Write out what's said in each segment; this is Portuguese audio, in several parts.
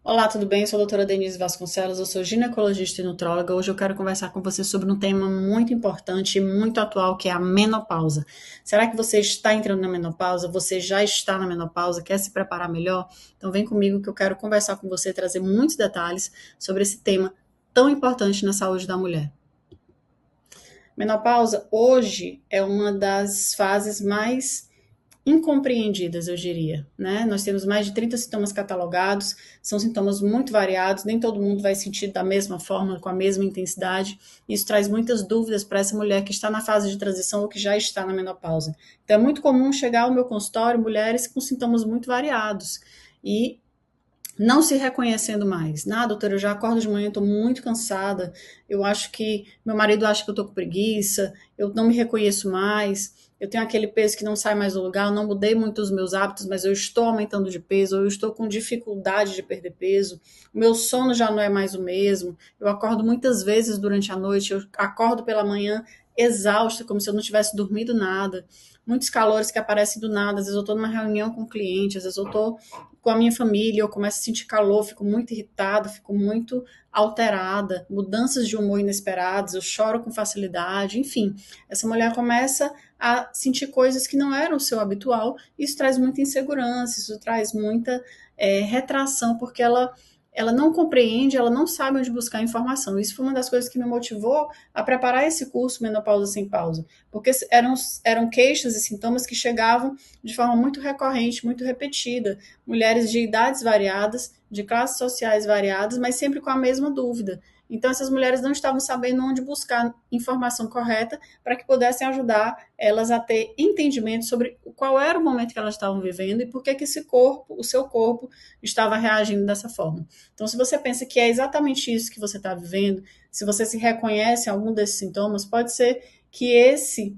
Olá, tudo bem? Eu sou a doutora Denise Vasconcelos, eu sou ginecologista e nutróloga. Hoje eu quero conversar com você sobre um tema muito importante e muito atual, que é a menopausa. Será que você está entrando na menopausa? Você já está na menopausa? Quer se preparar melhor? Então vem comigo que eu quero conversar com você, trazer muitos detalhes sobre esse tema tão importante na saúde da mulher. Menopausa hoje é uma das fases mais incompreendidas, eu diria, né? Nós temos mais de 30 sintomas catalogados, são sintomas muito variados, nem todo mundo vai sentir da mesma forma, com a mesma intensidade. Isso traz muitas dúvidas para essa mulher que está na fase de transição ou que já está na menopausa. Então é muito comum chegar ao meu consultório mulheres com sintomas muito variados e não se reconhecendo mais. Doutora, eu já acordo de manhã, estou muito cansada, eu acho que meu marido acha que eu estou com preguiça, eu não me reconheço mais, eu tenho aquele peso que não sai mais do lugar, eu não mudei muito os meus hábitos, mas eu estou aumentando de peso, ou eu estou com dificuldade de perder peso, o meu sono já não é mais o mesmo, eu acordo muitas vezes durante a noite, eu acordo pela manhã exausta, como se eu não tivesse dormido nada, muitos calores que aparecem do nada, às vezes eu estou numa reunião com um cliente, às vezes eu estou com a minha família, eu começo a sentir calor, fico muito irritada, fico muito alterada, mudanças de humor inesperadas, eu choro com facilidade, enfim. Essa mulher começa a sentir coisas que não eram o seu habitual, isso traz muita insegurança, isso traz muita retração, porque ela não compreende, ela não sabe onde buscar informação. Isso foi uma das coisas que me motivou a preparar esse curso Menopausa Sem Pausa, porque eram queixas e sintomas que chegavam de forma muito recorrente, muito repetida. Mulheres de idades variadas, de classes sociais variadas, mas sempre com a mesma dúvida. Então, essas mulheres não estavam sabendo onde buscar informação correta para que pudessem ajudar elas a ter entendimento sobre qual era o momento que elas estavam vivendo e por que esse corpo, o seu corpo, estava reagindo dessa forma. Então, se você pensa que é exatamente isso que você está vivendo, se você se reconhece em algum desses sintomas, pode ser que esse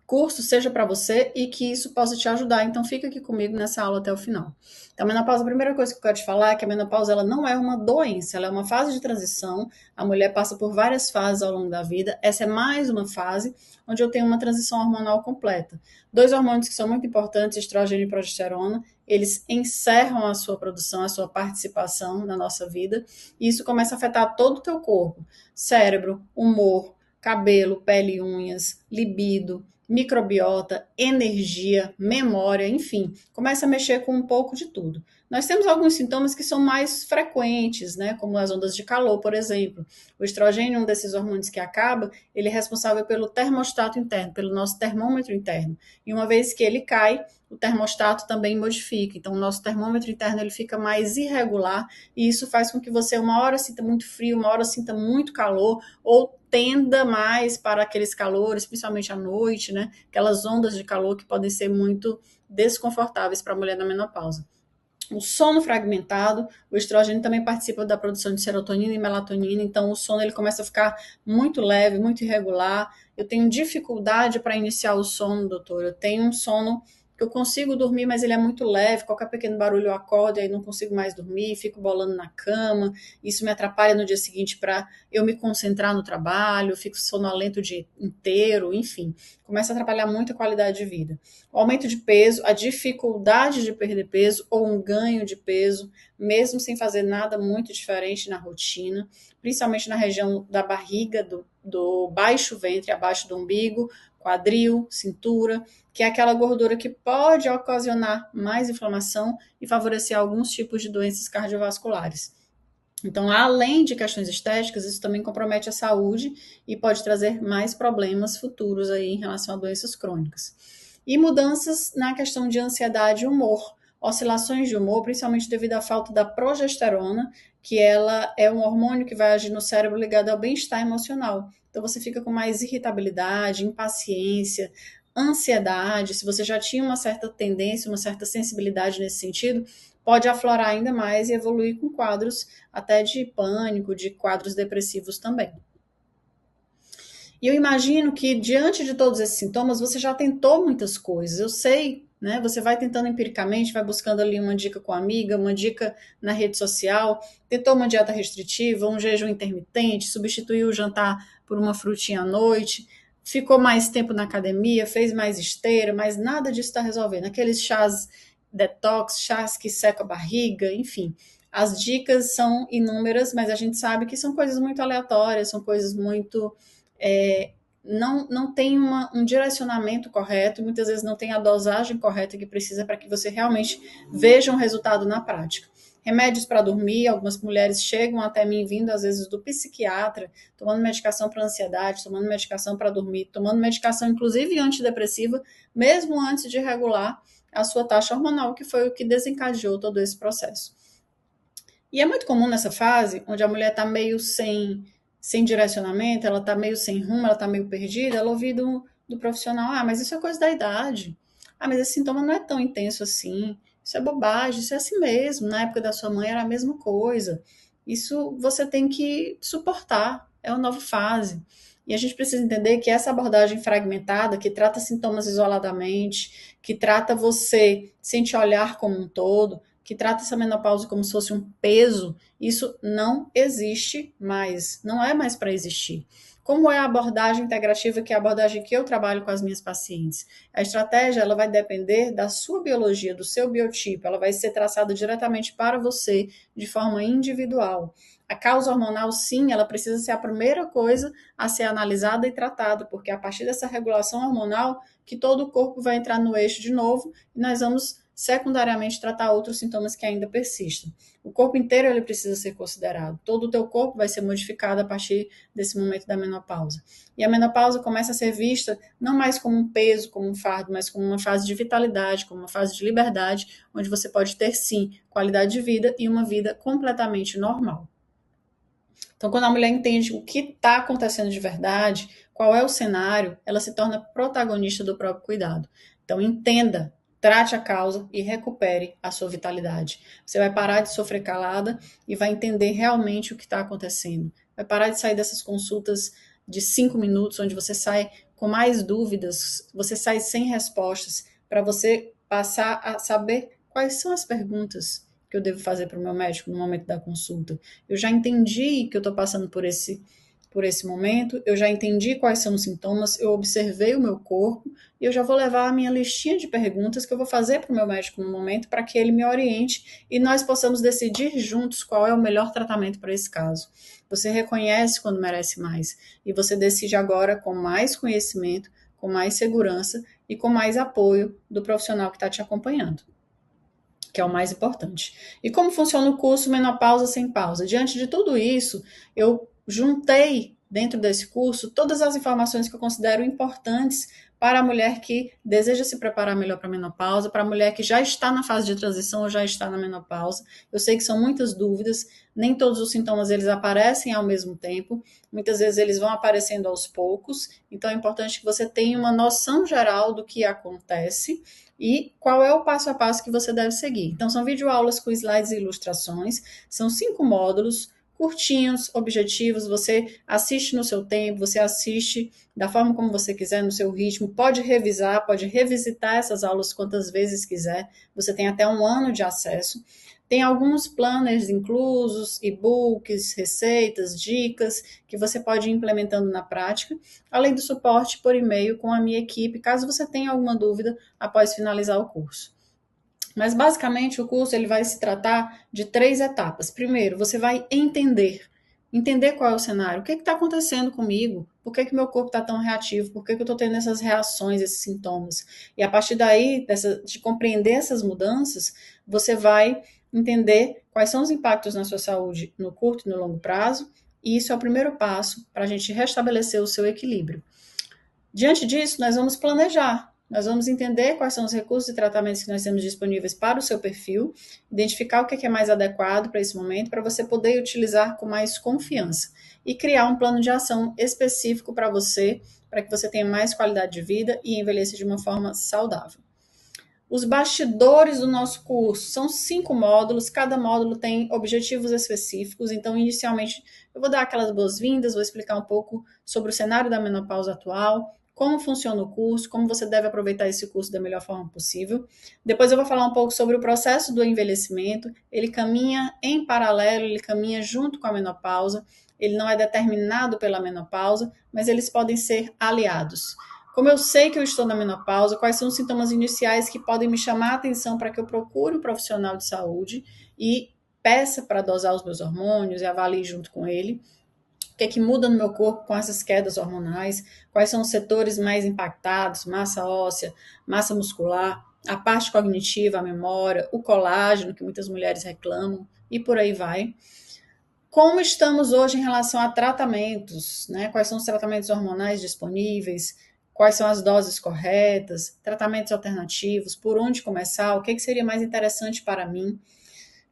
curso seja para você e que isso possa te ajudar. Então, fica aqui comigo nessa aula até o final. Então, a menopausa, a primeira coisa que eu quero te falar é que a menopausa ela não é uma doença, ela é uma fase de transição. A mulher passa por várias fases ao longo da vida. Essa é mais uma fase onde eu tenho uma transição hormonal completa. Dois hormônios que são muito importantes, estrogênio e progesterona, eles encerram a sua produção, a sua participação na nossa vida, e isso começa a afetar todo o teu corpo, cérebro, humor, cabelo, pele e unhas, libido, microbiota, energia, memória, enfim, começa a mexer com um pouco de tudo. Nós temos alguns sintomas que são mais frequentes, né, como as ondas de calor, por exemplo. O estrogênio, um desses hormônios que acaba, ele é responsável pelo termostato interno, pelo nosso termômetro interno. E uma vez que ele cai, o termostato também modifica. Então, o nosso termômetro interno ele fica mais irregular e isso faz com que você uma hora sinta muito frio, uma hora sinta muito calor ou tenda mais para aqueles calores, principalmente à noite, né? Aquelas ondas de calor que podem ser muito desconfortáveis para a mulher na menopausa. O sono fragmentado, o estrogênio também participa da produção de serotonina e melatonina, então o sono ele começa a ficar muito leve, muito irregular. Eu tenho dificuldade para iniciar o sono, doutor. Eu tenho um sono que eu consigo dormir, mas ele é muito leve, qualquer pequeno barulho eu acordo e aí não consigo mais dormir, fico bolando na cama, isso me atrapalha no dia seguinte para eu me concentrar no trabalho, fico sonolento o dia inteiro, enfim, começa a atrapalhar muito a qualidade de vida. O aumento de peso, a dificuldade de perder peso ou um ganho de peso, mesmo sem fazer nada muito diferente na rotina, principalmente na região da barriga, do baixo ventre, abaixo do umbigo, quadril, cintura, que é aquela gordura que pode ocasionar mais inflamação e favorecer alguns tipos de doenças cardiovasculares. Então, além de questões estéticas, isso também compromete a saúde e pode trazer mais problemas futuros aí em relação a doenças crônicas. E mudanças na questão de ansiedade e humor, oscilações de humor, principalmente devido à falta da progesterona, que ela é um hormônio que vai agir no cérebro ligado ao bem-estar emocional. Então você fica com mais irritabilidade, impaciência, ansiedade. Se você já tinha uma certa tendência, uma certa sensibilidade nesse sentido, pode aflorar ainda mais e evoluir com quadros até de pânico, de quadros depressivos também. E eu imagino que, diante de todos esses sintomas, você já tentou muitas coisas. Eu sei, né? Você vai tentando empiricamente, vai buscando ali uma dica com a amiga, uma dica na rede social, tentou uma dieta restritiva, um jejum intermitente, substituiu o jantar por uma frutinha à noite, ficou mais tempo na academia, fez mais esteira, mas nada disso está resolvendo. Aqueles chás detox, chás que secam a barriga, enfim. As dicas são inúmeras, mas a gente sabe que são coisas muito aleatórias, são coisas muito... não tem um direcionamento correto, muitas vezes não tem a dosagem correta que precisa para que você realmente veja um resultado na prática. Remédios para dormir, algumas mulheres chegam até mim vindo às vezes do psiquiatra, tomando medicação para ansiedade, tomando medicação para dormir, tomando medicação inclusive antidepressiva, mesmo antes de regular a sua taxa hormonal, que foi o que desencadeou todo esse processo. E é muito comum nessa fase, onde a mulher está meio sem direcionamento, ela está meio sem rumo, ela está meio perdida, ela ouve do profissional, mas isso é coisa da idade. Mas esse sintoma não é tão intenso assim. Isso é bobagem, isso é assim mesmo. Na época da sua mãe era a mesma coisa. Isso você tem que suportar, é uma nova fase. E a gente precisa entender que essa abordagem fragmentada, que trata sintomas isoladamente, que trata você sem te olhar como um todo, que trata essa menopausa como se fosse um peso, isso não existe mais, não é mais para existir. Como é a abordagem integrativa, que é a abordagem que eu trabalho com as minhas pacientes? A estratégia ela vai depender da sua biologia, do seu biotipo, ela vai ser traçada diretamente para você, de forma individual. A causa hormonal, sim, ela precisa ser a primeira coisa a ser analisada e tratada, porque é a partir dessa regulação hormonal que todo o corpo vai entrar no eixo de novo e nós vamos secundariamente tratar outros sintomas que ainda persistem. O corpo inteiro ele precisa ser considerado. Todo o teu corpo vai ser modificado a partir desse momento da menopausa. E a menopausa começa a ser vista não mais como um peso, como um fardo, mas como uma fase de vitalidade, como uma fase de liberdade, onde você pode ter, sim, qualidade de vida e uma vida completamente normal. Então, quando a mulher entende o que está acontecendo de verdade, qual é o cenário, ela se torna protagonista do próprio cuidado. Então, entenda, trate a causa e recupere a sua vitalidade. Você vai parar de sofrer calada e vai entender realmente o que está acontecendo. Vai parar de sair dessas consultas de 5 minutos, onde você sai com mais dúvidas, você sai sem respostas, para você passar a saber quais são as perguntas que eu devo fazer para o meu médico no momento da consulta. Eu já entendi que eu estou passando por esse momento, eu já entendi quais são os sintomas, eu observei o meu corpo e eu já vou levar a minha listinha de perguntas que eu vou fazer para o meu médico no momento para que ele me oriente e nós possamos decidir juntos qual é o melhor tratamento para esse caso. Você reconhece quando merece mais e você decide agora com mais conhecimento, com mais segurança e com mais apoio do profissional que está te acompanhando, que é o mais importante. E como funciona o curso Menopausa Sem Pausa? Diante de tudo isso, eu juntei dentro desse curso todas as informações que eu considero importantes para a mulher que deseja se preparar melhor para a menopausa, para a mulher que já está na fase de transição ou já está na menopausa. Eu sei que são muitas dúvidas, nem todos os sintomas eles aparecem ao mesmo tempo, muitas vezes eles vão aparecendo aos poucos, então é importante que você tenha uma noção geral do que acontece e qual é o passo a passo que você deve seguir. Então, são videoaulas com slides e ilustrações, são 5 módulos, curtinhos, objetivos, você assiste no seu tempo, você assiste da forma como você quiser, no seu ritmo, pode revisar, pode revisitar essas aulas quantas vezes quiser, você tem até 1 ano de acesso. Tem alguns planners inclusos, e-books, receitas, dicas, que você pode ir implementando na prática, além do suporte por e-mail com a minha equipe, caso você tenha alguma dúvida após finalizar o curso. Mas basicamente o curso ele vai se tratar de 3 etapas. Primeiro, você vai entender qual é o cenário, o que está acontecendo comigo, por que meu corpo está tão reativo, por que eu estou tendo essas reações, esses sintomas. E a partir daí, de compreender essas mudanças, você vai entender quais são os impactos na sua saúde no curto e no longo prazo, e isso é o primeiro passo para a gente restabelecer o seu equilíbrio. Diante disso, nós vamos planejar. Nós vamos entender quais são os recursos e tratamentos que nós temos disponíveis para o seu perfil, identificar o que é mais adequado para esse momento, para você poder utilizar com mais confiança e criar um plano de ação específico para você, para que você tenha mais qualidade de vida e envelheça de uma forma saudável. Os bastidores do nosso curso são 5 módulos, cada módulo tem objetivos específicos, então inicialmente eu vou dar aquelas boas-vindas, vou explicar um pouco sobre o cenário da menopausa atual, como funciona o curso, como você deve aproveitar esse curso da melhor forma possível. Depois eu vou falar um pouco sobre o processo do envelhecimento, ele caminha em paralelo, ele caminha junto com a menopausa, ele não é determinado pela menopausa, mas eles podem ser aliados. Como eu sei que eu estou na menopausa, quais são os sintomas iniciais que podem me chamar a atenção para que eu procure um profissional de saúde e peça para dosar os meus hormônios e avalie junto com ele o que é que muda no meu corpo com essas quedas hormonais, quais são os setores mais impactados, massa óssea, massa muscular, a parte cognitiva, a memória, o colágeno, que muitas mulheres reclamam, e por aí vai. Como estamos hoje em relação a tratamentos, né? Quais são os tratamentos hormonais disponíveis, quais são as doses corretas, tratamentos alternativos, por onde começar, o que seria mais interessante para mim.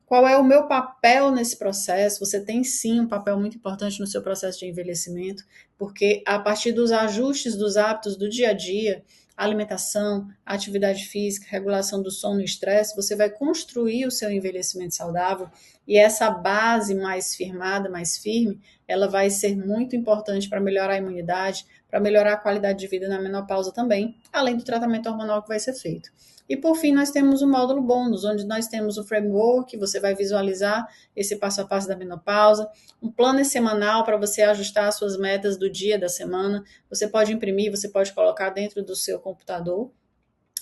Qual é o meu papel nesse processo? Você tem sim um papel muito importante no seu processo de envelhecimento, porque a partir dos ajustes dos hábitos do dia a dia, alimentação, atividade física, regulação do sono e estresse, você vai construir o seu envelhecimento saudável e essa base mais firmada, mais firme, ela vai ser muito importante para melhorar a imunidade, para melhorar a qualidade de vida na menopausa também, além do tratamento hormonal que vai ser feito. E por fim, nós temos o módulo bônus, onde nós temos o framework, você vai visualizar esse passo a passo da menopausa, um plano semanal para você ajustar as suas metas do dia, da semana. Você pode imprimir, você pode colocar dentro do seu computador.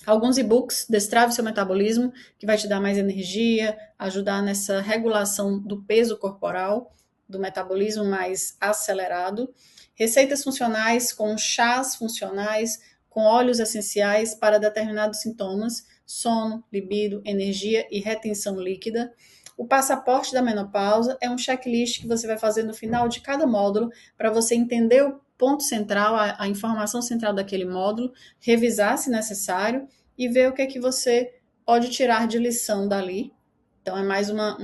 Alguns e-books, Destrave Seu Metabolismo, que vai te dar mais energia, ajudar nessa regulação do peso corporal, do metabolismo mais acelerado. Receitas funcionais com chás funcionais, com óleos essenciais para determinados sintomas, sono, libido, energia e retenção líquida. O passaporte da menopausa é um checklist que você vai fazer no final de cada módulo para você entender o ponto central, a informação central daquele módulo, revisar se necessário e ver o que é que você pode tirar de lição dali. Então é mais uma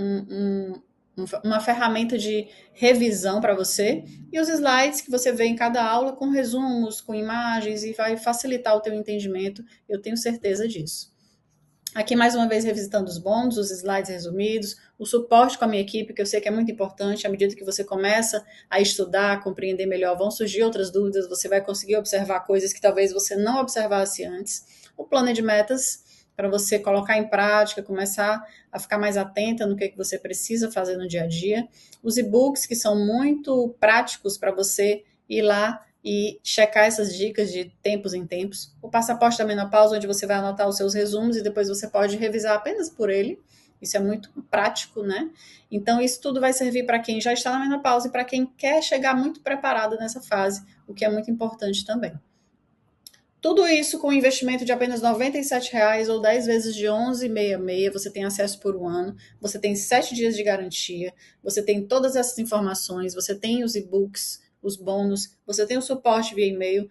ferramenta de revisão para você, e os slides que você vê em cada aula com resumos, com imagens, e vai facilitar o teu entendimento, eu tenho certeza disso. Aqui, mais uma vez, revisitando os bônus, os slides resumidos, o suporte com a minha equipe, que eu sei que é muito importante. À medida que você começa a estudar, a compreender melhor, vão surgir outras dúvidas, você vai conseguir observar coisas que talvez você não observasse antes. O plano de metas, para você colocar em prática, começar a ficar mais atenta no que você precisa fazer no dia a dia. Os e-books, que são muito práticos para você ir lá e checar essas dicas de tempos em tempos. O passaporte da menopausa, onde você vai anotar os seus resumos e depois você pode revisar apenas por ele. Isso é muito prático, né? Então, isso tudo vai servir para quem já está na menopausa e para quem quer chegar muito preparado nessa fase, o que é muito importante também. Tudo isso com um investimento de apenas R$ 97,00 ou 10 vezes de R$ 11,66. Você tem acesso por um ano, você tem 7 dias de garantia, você tem todas essas informações, você tem os e-books, os bônus, você tem o suporte via e-mail,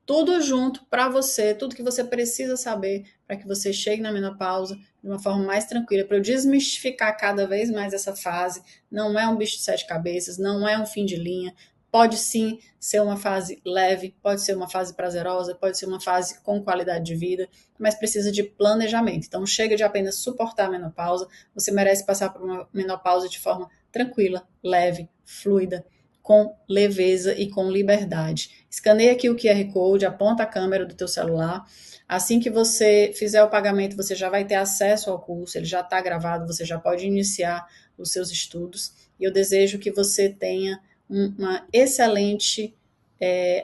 tudo junto para você, tudo que você precisa saber para que você chegue na menopausa de uma forma mais tranquila, para eu desmistificar cada vez mais essa fase. Não é um bicho de 7 cabeças, não é um fim de linha. Pode sim ser uma fase leve, pode ser uma fase prazerosa, pode ser uma fase com qualidade de vida, mas precisa de planejamento. Então chega de apenas suportar a menopausa, você merece passar por uma menopausa de forma tranquila, leve, fluida, com leveza e com liberdade. Escaneia aqui o QR Code, aponta a câmera do teu celular. Assim que você fizer o pagamento, você já vai ter acesso ao curso, ele já está gravado, você já pode iniciar os seus estudos. E eu desejo que você tenha uma excelente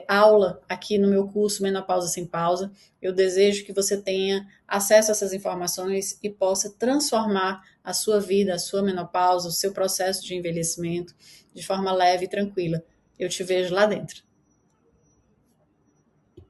aula aqui no meu curso Menopausa Sem Pausa. Eu desejo que você tenha acesso a essas informações e possa transformar a sua vida, a sua menopausa, o seu processo de envelhecimento de forma leve e tranquila. Eu te vejo lá dentro.